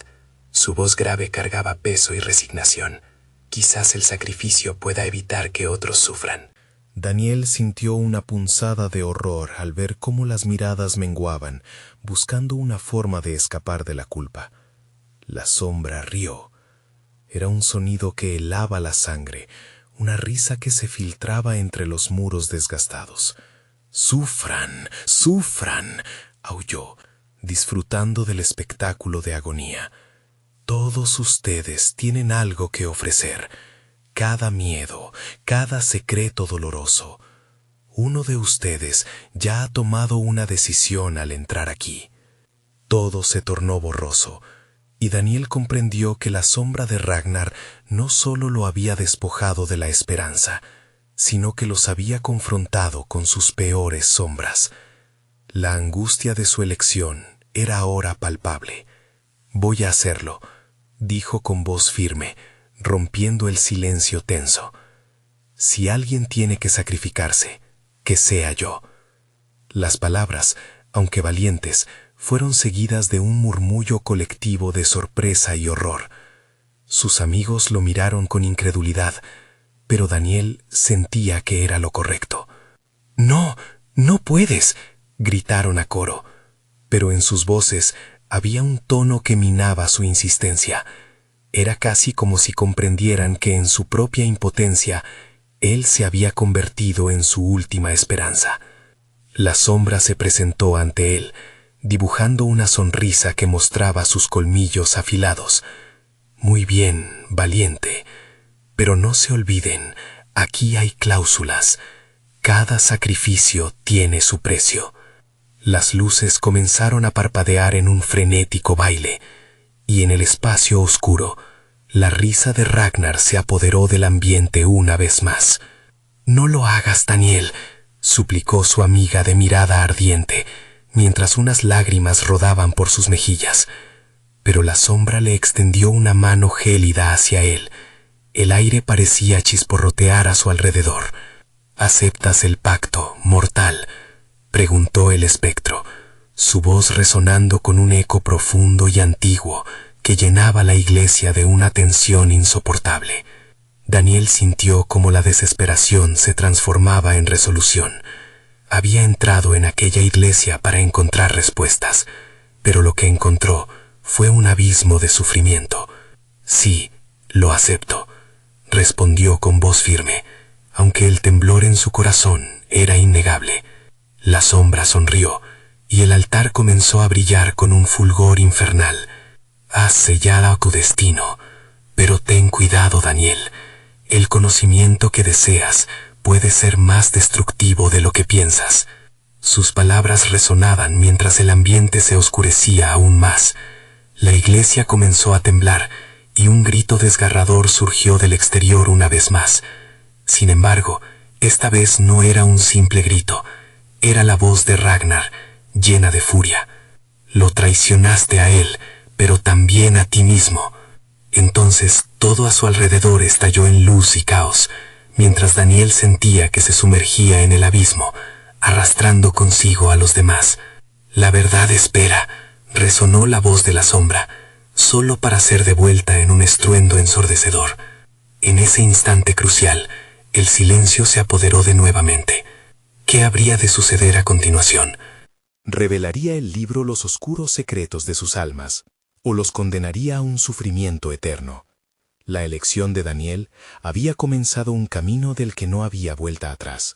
Su voz grave cargaba peso y resignación. «Quizás el sacrificio pueda evitar que otros sufran». Daniel sintió una punzada de horror al ver cómo las miradas menguaban, buscando una forma de escapar de la culpa. La sombra rió. Era un sonido que helaba la sangre, una risa que se filtraba entre los muros desgastados. «Sufran, sufran», aulló, disfrutando del espectáculo de agonía. «Todos ustedes tienen algo que ofrecer. Cada miedo, cada secreto doloroso. Uno de ustedes ya ha tomado una decisión al entrar aquí». Todo se tornó borroso, y Daniel comprendió que la sombra de Ragnar no solo lo había despojado de la esperanza, sino que los había confrontado con sus peores sombras. La angustia de su elección era ahora palpable. «Voy a hacerlo», dijo con voz firme, rompiendo el silencio tenso. «Si alguien tiene que sacrificarse, que sea yo». Las palabras, aunque valientes, fueron seguidas de un murmullo colectivo de sorpresa y horror. Sus amigos lo miraron con incredulidad, pero Daniel sentía que era lo correcto. «No, no puedes», gritaron a coro, pero en sus voces había un tono que minaba su insistencia. Era casi como si comprendieran que en su propia impotencia él se había convertido en su última esperanza. La sombra se presentó ante él, dibujando una sonrisa que mostraba sus colmillos afilados. «Muy bien, valiente. Pero no se olviden, aquí hay cláusulas. Cada sacrificio tiene su precio. Las luces comenzaron a parpadear en un frenético baile, y en el espacio oscuro, la risa de Ragnar se apoderó del ambiente una vez más. «No lo hagas, Daniel», suplicó su amiga de mirada ardiente, mientras unas lágrimas rodaban por sus mejillas. Pero la sombra le extendió una mano gélida hacia él. El aire parecía chisporrotear a su alrededor. «¿Aceptas el pacto, mortal?», preguntó el espectro, su voz resonando con un eco profundo y antiguo que llenaba la iglesia de una tensión insoportable. Daniel sintió como la desesperación se transformaba en resolución. Había entrado en aquella iglesia para encontrar respuestas, pero lo que encontró fue un abismo de sufrimiento. «Sí, lo acepto», respondió con voz firme, aunque el temblor en su corazón era innegable. La sombra sonrió, y el altar comenzó a brillar con un fulgor infernal. «Has sellado tu destino, pero ten cuidado, Daniel. El conocimiento que deseas puede ser más destructivo de lo que piensas». Sus palabras resonaban mientras el ambiente se oscurecía aún más. La iglesia comenzó a temblar, y un grito desgarrador surgió del exterior una vez más. Sin embargo, esta vez no era un simple grito. Era la voz de Ragnar, llena de furia. «Lo traicionaste a él, pero también a ti mismo». Entonces todo a su alrededor estalló en luz y caos, mientras Daniel sentía que se sumergía en el abismo, arrastrando consigo a los demás. «La verdad espera», resonó la voz de la sombra, solo para ser devuelta en un estruendo ensordecedor. En ese instante crucial, el silencio se apoderó de nuevamente. ¿Qué habría de suceder a continuación? ¿Revelaría el libro los oscuros secretos de sus almas, o los condenaría a un sufrimiento eterno? La elección de Daniel había comenzado un camino del que no había vuelta atrás.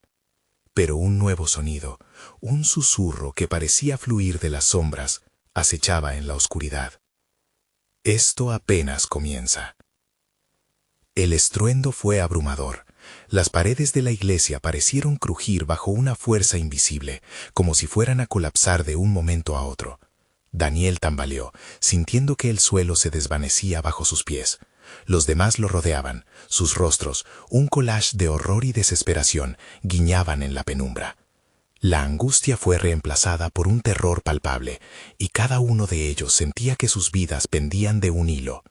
Pero un nuevo sonido, un susurro que parecía fluir de las sombras, acechaba en la oscuridad. Esto apenas comienza. El estruendo fue abrumador. Las paredes de la iglesia parecieron crujir bajo una fuerza invisible, como si fueran a colapsar de un momento a otro. Daniel tambaleó, sintiendo que el suelo se desvanecía bajo sus pies. Los demás lo rodeaban, sus rostros, un collage de horror y desesperación, guiñaban en la penumbra. La angustia fue reemplazada por un terror palpable, y cada uno de ellos sentía que sus vidas pendían de un hilo.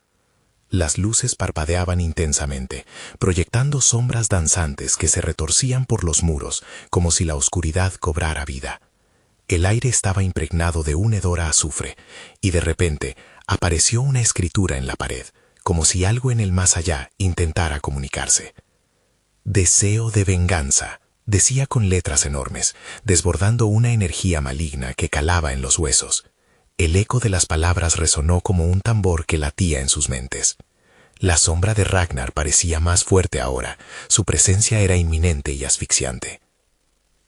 Las luces parpadeaban intensamente, proyectando sombras danzantes que se retorcían por los muros, como si la oscuridad cobrara vida. El aire estaba impregnado de un hedor a azufre, y de repente apareció una escritura en la pared, como si algo en el más allá intentara comunicarse. «Deseo de venganza», decía con letras enormes, desbordando una energía maligna que calaba en los huesos. El eco de las palabras resonó como un tambor que latía en sus mentes. La sombra de Ragnar parecía más fuerte ahora, su presencia era inminente y asfixiante.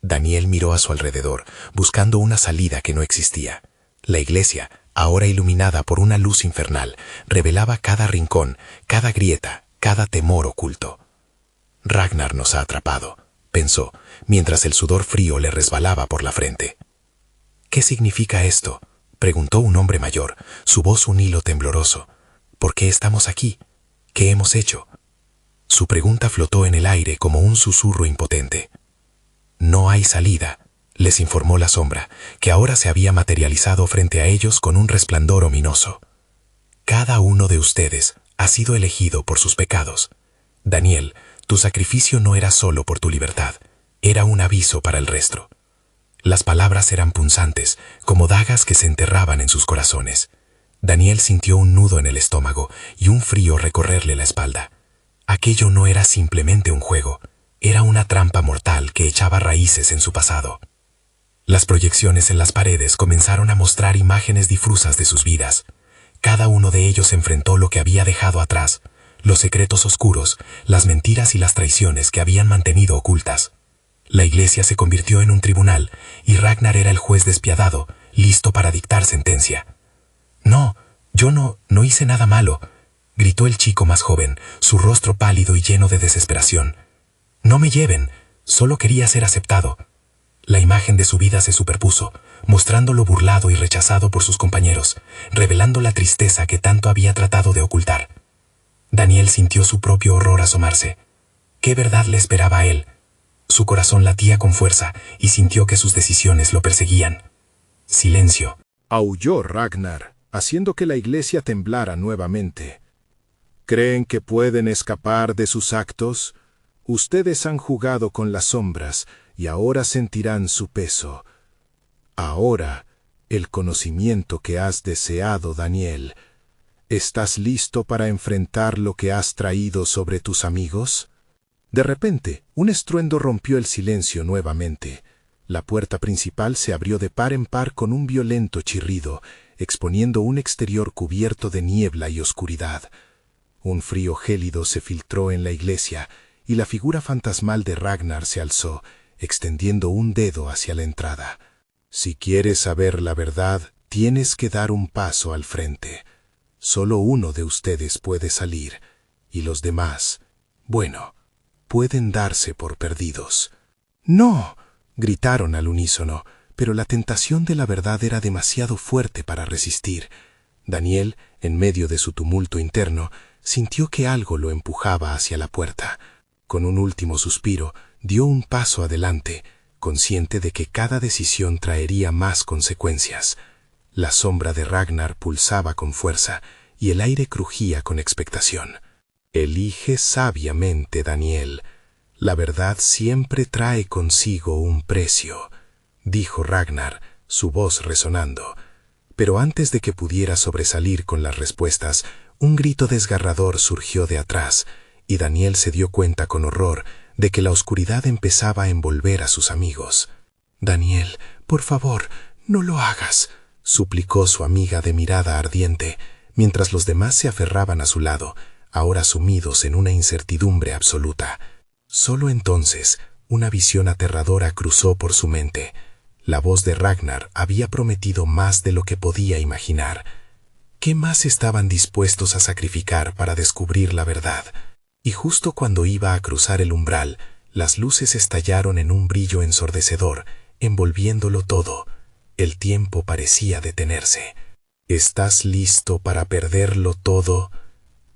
Daniel miró a su alrededor, buscando una salida que no existía. La iglesia, ahora iluminada por una luz infernal, revelaba cada rincón, cada grieta, cada temor oculto. «Ragnar nos ha atrapado», pensó, mientras el sudor frío le resbalaba por la frente. «¿Qué significa esto?», preguntó un hombre mayor, su voz un hilo tembloroso. «¿Por qué estamos aquí? ¿Qué hemos hecho?». Su pregunta flotó en el aire como un susurro impotente. «No hay salida», les informó la sombra, que ahora se había materializado frente a ellos con un resplandor ominoso. «Cada uno de ustedes ha sido elegido por sus pecados. Daniel, tu sacrificio no era solo por tu libertad, era un aviso para el resto». Las palabras eran punzantes, como dagas que se enterraban en sus corazones. Daniel sintió un nudo en el estómago y un frío recorrerle la espalda. Aquello no era simplemente un juego, era una trampa mortal que echaba raíces en su pasado. Las proyecciones en las paredes comenzaron a mostrar imágenes difusas de sus vidas. Cada uno de ellos enfrentó lo que había dejado atrás, los secretos oscuros, las mentiras y las traiciones que habían mantenido ocultas. La iglesia se convirtió en un tribunal, y Ragnar era el juez despiadado, listo para dictar sentencia. «No, yo no hice nada malo», gritó el chico más joven, su rostro pálido y lleno de desesperación. No me lleven, solo quería ser aceptado. La imagen de su vida se superpuso, mostrándolo burlado y rechazado por sus compañeros, revelando la tristeza que tanto había tratado de ocultar. Daniel sintió su propio horror asomarse. ¿Qué verdad le esperaba a él? Su corazón latía con fuerza y sintió que sus decisiones lo perseguían. Silencio. Aulló Ragnar, haciendo que la iglesia temblara nuevamente. ¿Creen que pueden escapar de sus actos? Ustedes han jugado con las sombras y ahora sentirán su peso. Ahora, el conocimiento que has deseado, Daniel. ¿Estás listo para enfrentar lo que has traído sobre tus amigos? De repente, un estruendo rompió el silencio nuevamente. La puerta principal se abrió de par en par con un violento chirrido, exponiendo un exterior cubierto de niebla y oscuridad. Un frío gélido se filtró en la iglesia, y la figura fantasmal de Ragnar se alzó, extendiendo un dedo hacia la entrada. Si quieres saber la verdad, tienes que dar un paso al frente. Solo uno de ustedes puede salir, y los demás, bueno, pueden darse por perdidos. ¡No!, gritaron al unísono, pero la tentación de la verdad era demasiado fuerte para resistir. Daniel, en medio de su tumulto interno, sintió que algo lo empujaba hacia la puerta. Con un último suspiro, dio un paso adelante, consciente de que cada decisión traería más consecuencias. La sombra de Ragnar pulsaba con fuerza, y el aire crujía con expectación. Elige sabiamente, Daniel. La verdad siempre trae consigo un precio, dijo Ragnar, su voz resonando. Pero antes de que pudiera sobresalir con las respuestas, un grito desgarrador surgió de atrás, y Daniel se dio cuenta con horror de que la oscuridad empezaba a envolver a sus amigos. «Daniel, por favor, no lo hagas», suplicó su amiga de mirada ardiente, mientras los demás se aferraban a su lado, ahora sumidos en una incertidumbre absoluta. Solo entonces, una visión aterradora cruzó por su mente. La voz de Ragnar había prometido más de lo que podía imaginar. ¿Qué más estaban dispuestos a sacrificar para descubrir la verdad? Y justo cuando iba a cruzar el umbral, las luces estallaron en un brillo ensordecedor, envolviéndolo todo. El tiempo parecía detenerse. «¿Estás listo para perderlo todo?»,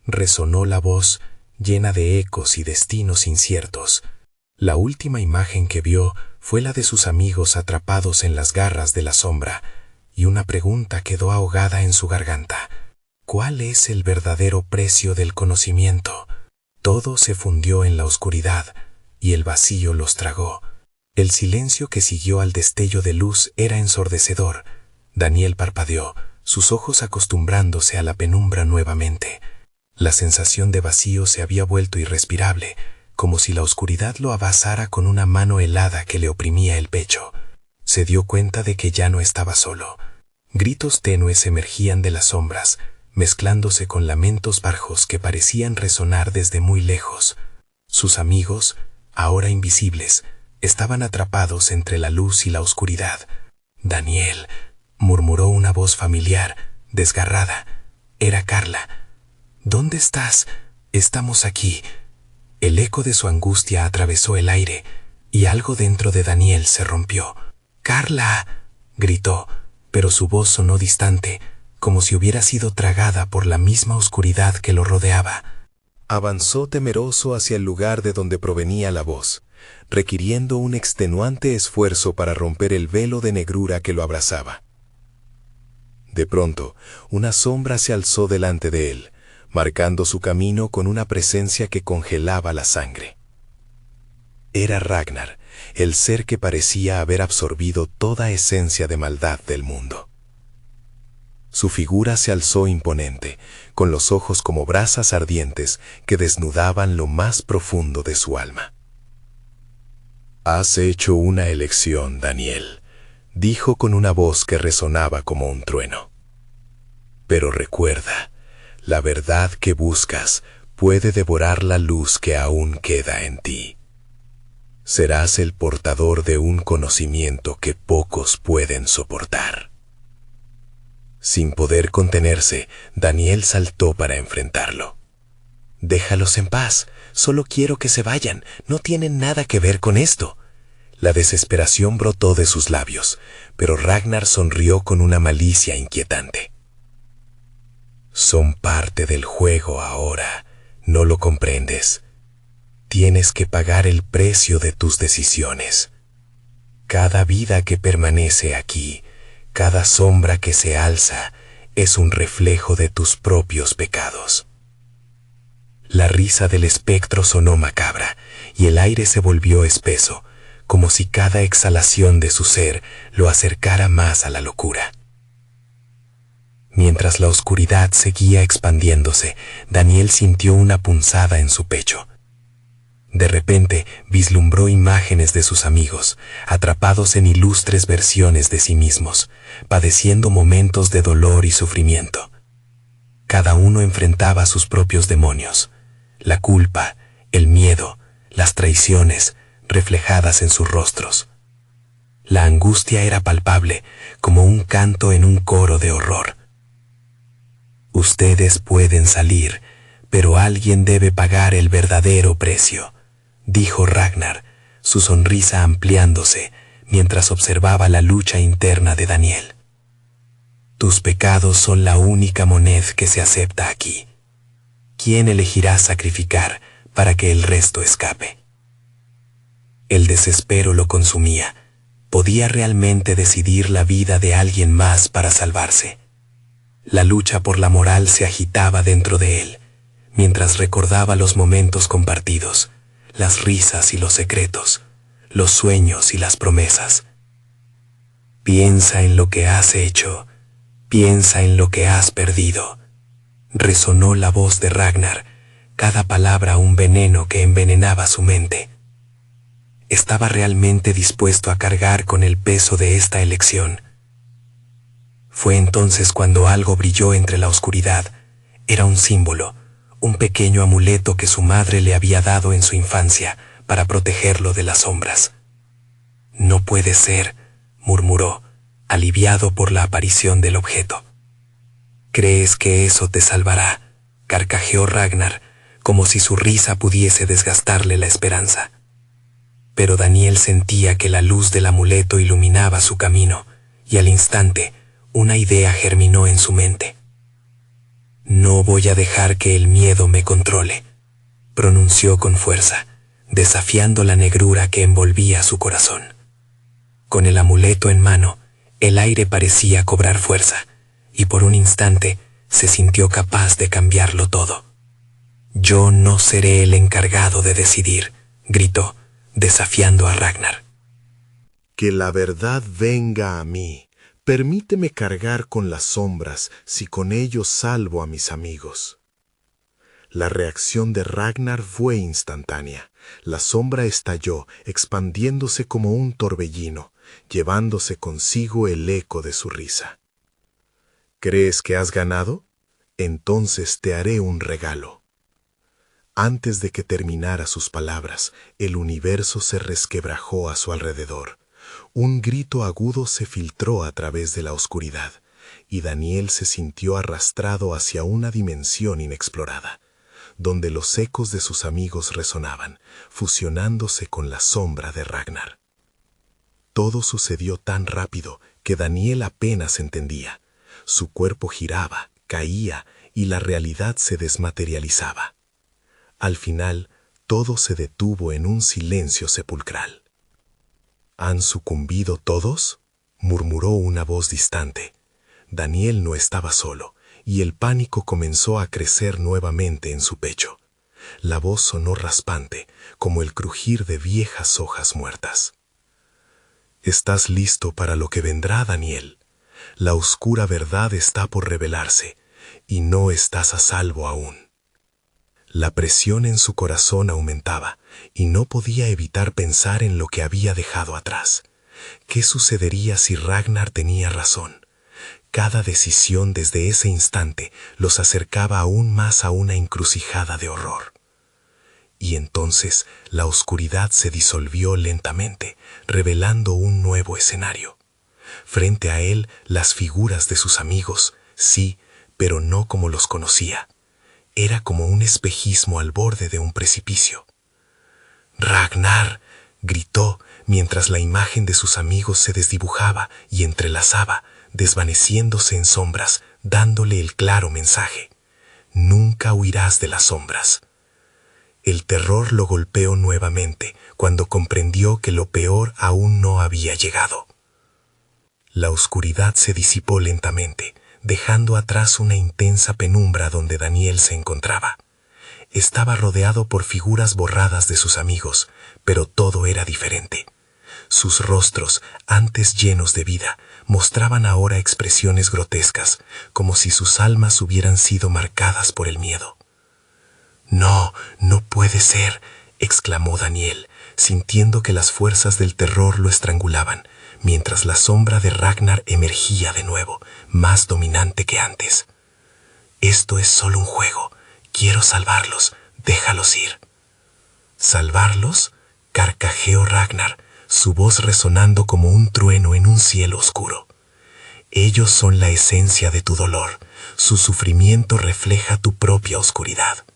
resonó la voz, llena de ecos y destinos inciertos. La última imagen que vio fue la de sus amigos atrapados en las garras de la sombra, y una pregunta quedó ahogada en su garganta. ¿Cuál es el verdadero precio del conocimiento? Todo se fundió en la oscuridad, y el vacío los tragó. El silencio que siguió al destello de luz era ensordecedor. Daniel parpadeó, sus ojos acostumbrándose a la penumbra nuevamente. La sensación de vacío se había vuelto irrespirable, como si la oscuridad lo avasara con una mano helada que le oprimía el pecho. Se dio cuenta de que ya no estaba solo. Gritos tenues emergían de las sombras, mezclándose con lamentos bajos que parecían resonar desde muy lejos. Sus amigos, ahora invisibles, estaban atrapados entre la luz y la oscuridad. «Daniel», murmuró una voz familiar, desgarrada. Era Carla. «¿Dónde estás? Estamos aquí». El eco de su angustia atravesó el aire, y algo dentro de Daniel se rompió. «¡Carla!», gritó, pero su voz sonó distante, como si hubiera sido tragada por la misma oscuridad que lo rodeaba. Avanzó temeroso hacia el lugar de donde provenía la voz, requiriendo un extenuante esfuerzo para romper el velo de negrura que lo abrazaba. De pronto, una sombra se alzó delante de él, marcando su camino con una presencia que congelaba la sangre. Era Ragnar, el ser que parecía haber absorbido toda esencia de maldad del mundo. Su figura se alzó imponente, con los ojos como brasas ardientes que desnudaban lo más profundo de su alma. «Has hecho una elección, Daniel», dijo con una voz que resonaba como un trueno. «Pero recuerda, la verdad que buscas puede devorar la luz que aún queda en ti. Serás el portador de un conocimiento que pocos pueden soportar». Sin poder contenerse, Daniel saltó para enfrentarlo. «Déjalos en paz, solo quiero que se vayan, no tienen nada que ver con esto». La desesperación brotó de sus labios, pero Ragnar sonrió con una malicia inquietante. «Son parte del juego ahora, ¿no lo comprendes? Tienes que pagar el precio de tus decisiones. Cada vida que permanece aquí, cada sombra que se alza, es un reflejo de tus propios pecados». La risa del espectro sonó macabra, y el aire se volvió espeso, como si cada exhalación de su ser lo acercara más a la locura. Mientras la oscuridad seguía expandiéndose, Daniel sintió una punzada en su pecho. De repente vislumbró imágenes de sus amigos, atrapados en ilustres versiones de sí mismos, padeciendo momentos de dolor y sufrimiento. Cada uno enfrentaba sus propios demonios, la culpa, el miedo, las traiciones, reflejadas en sus rostros. La angustia era palpable, como un canto en un coro de horror. «Ustedes pueden salir, pero alguien debe pagar el verdadero precio», dijo Ragnar, su sonrisa ampliándose mientras observaba la lucha interna de Daniel. «Tus pecados son la única moneda que se acepta aquí. ¿Quién elegirá sacrificar para que el resto escape?» El desespero lo consumía. ¿Podía realmente decidir la vida de alguien más para salvarse? La lucha por la moral se agitaba dentro de él, mientras recordaba los momentos compartidos, las risas y los secretos, los sueños y las promesas. «Piensa en lo que has hecho, piensa en lo que has perdido», resonó la voz de Ragnar, cada palabra un veneno que envenenaba su mente. ¿Estaba realmente dispuesto a cargar con el peso de esta elección? Fue entonces cuando algo brilló entre la oscuridad. Era un símbolo, un pequeño amuleto que su madre le había dado en su infancia para protegerlo de las sombras. «No puede ser», murmuró, aliviado por la aparición del objeto. «¿Crees que eso te salvará?», carcajeó Ragnar, como si su risa pudiese desgastarle la esperanza. Pero Daniel sentía que la luz del amuleto iluminaba su camino, y al instante una idea germinó en su mente. «No voy a dejar que el miedo me controle», pronunció con fuerza, desafiando la negrura que envolvía su corazón. Con el amuleto en mano, el aire parecía cobrar fuerza, y por un instante se sintió capaz de cambiarlo todo. «Yo no seré el encargado de decidir», gritó, desafiando a Ragnar. «Que la verdad venga a mí. Permíteme cargar con las sombras si con ello salvo a mis amigos». La reacción de Ragnar fue instantánea. La sombra estalló, expandiéndose como un torbellino, llevándose consigo el eco de su risa. «¿Crees que has ganado? Entonces te haré un regalo». Antes de que terminara sus palabras, el universo se resquebrajó a su alrededor. Un grito agudo se filtró a través de la oscuridad, y Daniel se sintió arrastrado hacia una dimensión inexplorada, donde los ecos de sus amigos resonaban, fusionándose con la sombra de Ragnar. Todo sucedió tan rápido que Daniel apenas entendía. Su cuerpo giraba, caía, y la realidad se desmaterializaba. Al final, todo se detuvo en un silencio sepulcral. «¿Han sucumbido todos?», murmuró una voz distante. Daniel no estaba solo, y el pánico comenzó a crecer nuevamente en su pecho. La voz sonó raspante, como el crujir de viejas hojas muertas. «¿Estás listo para lo que vendrá, Daniel? La oscura verdad está por revelarse, y no estás a salvo aún». La presión en su corazón aumentaba, y no podía evitar pensar en lo que había dejado atrás. ¿Qué sucedería si Ragnar tenía razón? Cada decisión desde ese instante los acercaba aún más a una encrucijada de horror. Y entonces la oscuridad se disolvió lentamente, revelando un nuevo escenario. frente a él las figuras de sus amigos, sí, pero no como los conocía. Era como un espejismo al borde de un precipicio. «Ragnar», gritó mientras la imagen de sus amigos se desdibujaba y entrelazaba, desvaneciéndose en sombras, dándole el claro mensaje: «Nunca huirás de las sombras». El terror lo golpeó nuevamente cuando comprendió que lo peor aún no había llegado. La oscuridad se disipó lentamente, dejando atrás una intensa penumbra donde Daniel se encontraba. Estaba rodeado por figuras borradas de sus amigos, pero todo era diferente. Sus rostros, antes llenos de vida, mostraban ahora expresiones grotescas, como si sus almas hubieran sido marcadas por el miedo. «No, no puede ser», exclamó Daniel, sintiendo que las fuerzas del terror lo estrangulaban, mientras la sombra de Ragnar emergía de nuevo, más dominante que antes. «Esto es solo un juego. Quiero salvarlos. Déjalos ir». «¿Salvarlos?», carcajeó Ragnar, su voz resonando como un trueno en un cielo oscuro. «Ellos son la esencia de tu dolor. Su sufrimiento refleja tu propia oscuridad.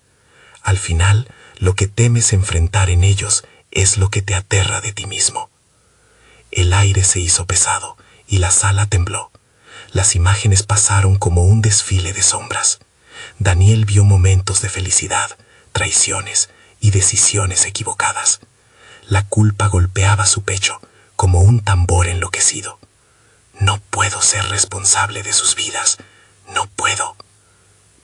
Al final, lo que temes enfrentar en ellos es lo que te aterra de ti mismo». El aire se hizo pesado y la sala tembló. Las imágenes pasaron como un desfile de sombras. Daniel vio momentos de felicidad, traiciones y decisiones equivocadas. La culpa golpeaba su pecho como un tambor enloquecido. «No puedo ser responsable de sus vidas. No puedo».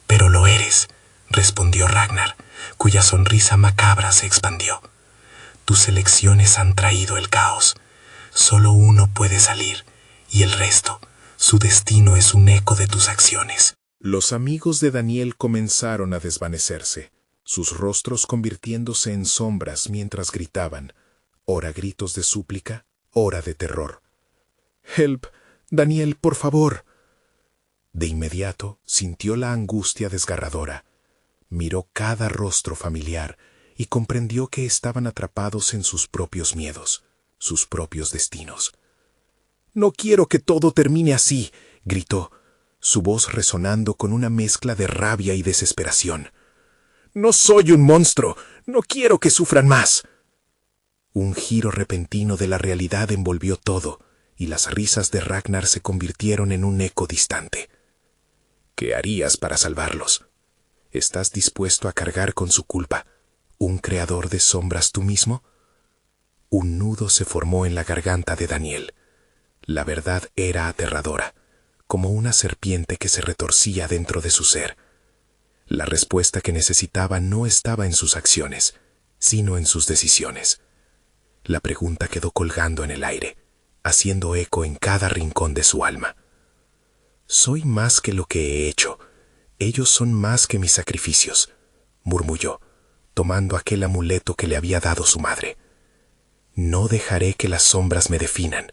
«Pero lo eres», respondió Ragnar, cuya sonrisa macabra se expandió. «Tus elecciones han traído el caos. Solo uno puede salir, y el resto, su destino es un eco de tus acciones». Los amigos de Daniel comenzaron a desvanecerse, sus rostros convirtiéndose en sombras mientras gritaban, ora gritos de súplica, ora de terror. «Help, Daniel, por favor». De inmediato sintió la angustia desgarradora. Miró cada rostro familiar y comprendió que estaban atrapados en sus propios miedos, sus propios destinos. «No quiero que todo termine así», gritó, su voz resonando con una mezcla de rabia y desesperación. «No soy un monstruo, no quiero que sufran más». Un giro repentino de la realidad envolvió todo, y las risas de Ragnar se convirtieron en un eco distante. «¿Qué harías para salvarlos? ¿Estás dispuesto a cargar con su culpa, un creador de sombras tú mismo?» Un nudo se formó en la garganta de Daniel. La verdad era aterradora, como una serpiente que se retorcía dentro de su ser. La respuesta que necesitaba no estaba en sus acciones, sino en sus decisiones. La pregunta quedó colgando en el aire, haciendo eco en cada rincón de su alma. «Soy más que lo que he hecho. Ellos son más que mis sacrificios», murmulló, tomando aquel amuleto que le había dado su madre. «No dejaré que las sombras me definan.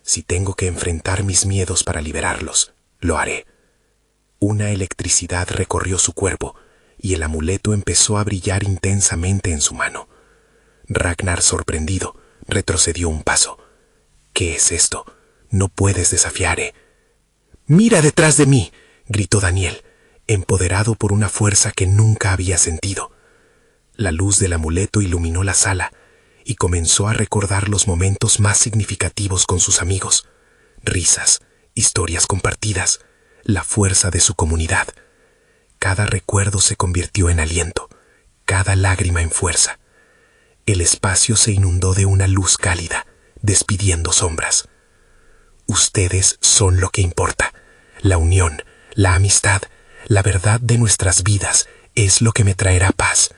Si tengo que enfrentar mis miedos para liberarlos, lo haré». Una electricidad recorrió su cuerpo y el amuleto empezó a brillar intensamente en su mano. Ragnar, sorprendido, retrocedió un paso. «¿Qué es esto? No puedes desafiar, ¿eh?» «Mira detrás de mí», gritó Daniel, empoderado por una fuerza que nunca había sentido. La luz del amuleto iluminó la sala y comenzó a recordar los momentos más significativos con sus amigos. Risas, historias compartidas, la fuerza de su comunidad. Cada recuerdo se convirtió en aliento, cada lágrima en fuerza. El espacio se inundó de una luz cálida, despidiendo sombras. «Ustedes son lo que importa. La unión, la amistad, la verdad de nuestras vidas es lo que me traerá paz.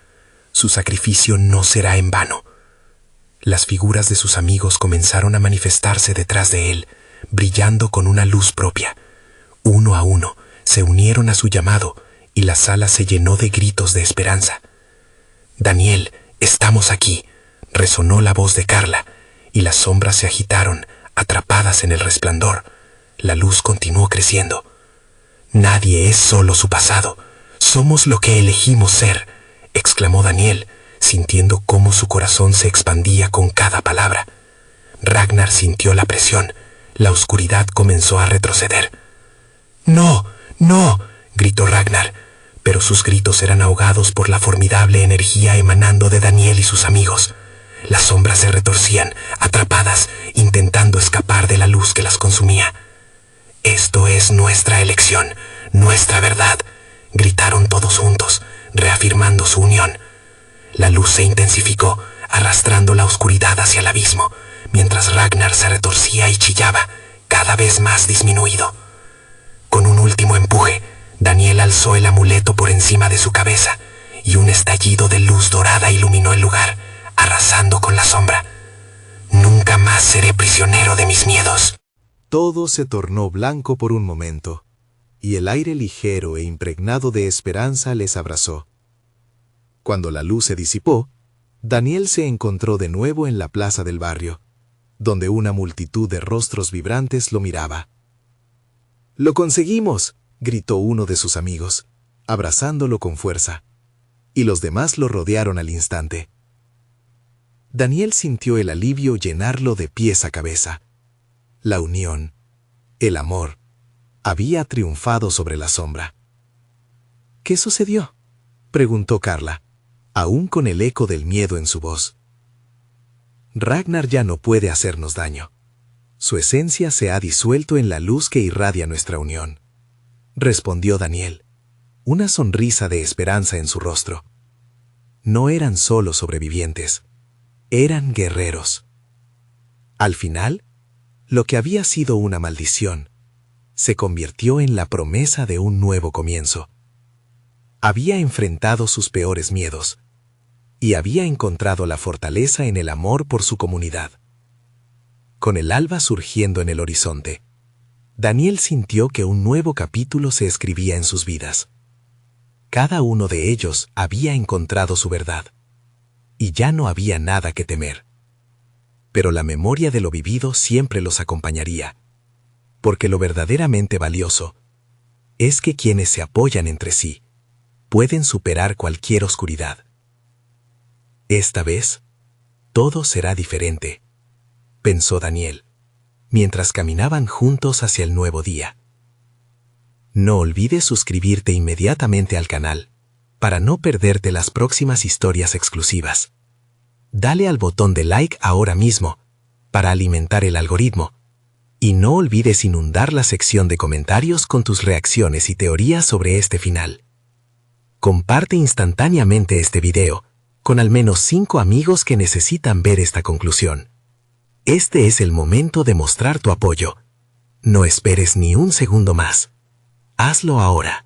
Su sacrificio no será en vano». Las figuras de sus amigos comenzaron a manifestarse detrás de él, brillando con una luz propia. Uno a uno se unieron a su llamado y la sala se llenó de gritos de esperanza. «Daniel, estamos aquí», resonó la voz de Carla, y las sombras se agitaron, atrapadas en el resplandor. La luz continuó creciendo. «Nadie es solo su pasado. Somos lo que elegimos ser», exclamó Daniel, sintiendo cómo su corazón se expandía con cada palabra. Ragnar sintió la presión, La oscuridad comenzó a retroceder. ¡No! ¡No!, gritó Ragnar, pero sus gritos eran ahogados por la formidable energía emanando de Daniel y sus amigos. Las sombras se retorcían, atrapadas, intentando escapar de la luz que las consumía. «Esto es nuestra elección, nuestra verdad», gritaron todos juntos, reafirmando su unión. La luz se intensificó, arrastrando la oscuridad hacia el abismo, mientras Ragnar se retorcía y chillaba, cada vez más disminuido. Con un último empuje, Daniel alzó el amuleto por encima de su cabeza, y un estallido de luz dorada iluminó el lugar, arrasando con la sombra. «Nunca más seré prisionero de mis miedos». Todo se tornó blanco por un momento, y el aire ligero e impregnado de esperanza les abrazó. Cuando la luz se disipó, Daniel se encontró de nuevo en la plaza del barrio, donde una multitud de rostros vibrantes lo miraba. «¡Lo conseguimos!», gritó uno de sus amigos, abrazándolo con fuerza, y los demás lo rodearon al instante. Daniel sintió el alivio llenarlo de pies a cabeza. La unión, el amor, había triunfado sobre la sombra. «¿Qué sucedió?», preguntó Carla, aún con el eco del miedo en su voz. «Ragnar ya no puede hacernos daño. Su esencia se ha disuelto en la luz que irradia nuestra unión», respondió Daniel, una sonrisa de esperanza en su rostro. No eran solo sobrevivientes, eran guerreros. Al final, lo que había sido una maldición se convirtió en la promesa de un nuevo comienzo. Había enfrentado sus peores miedos y había encontrado la fortaleza en el amor por su comunidad. Con el alba surgiendo en el horizonte, Daniel sintió que un nuevo capítulo se escribía en sus vidas. Cada uno de ellos había encontrado su verdad, y ya no había nada que temer. Pero la memoria de lo vivido siempre los acompañaría, porque lo verdaderamente valioso es que quienes se apoyan entre sí pueden superar cualquier oscuridad. Esta vez, todo será diferente, pensó Daniel, mientras caminaban juntos hacia el nuevo día. No olvides suscribirte inmediatamente al canal para no perderte las próximas historias exclusivas. Dale al botón de like ahora mismo para alimentar el algoritmo y no olvides inundar la sección de comentarios con tus reacciones y teorías sobre este final. Comparte instantáneamente este video con al menos 5 amigos que necesitan ver esta conclusión. Este es el momento de mostrar tu apoyo. No esperes ni un segundo más. Hazlo ahora.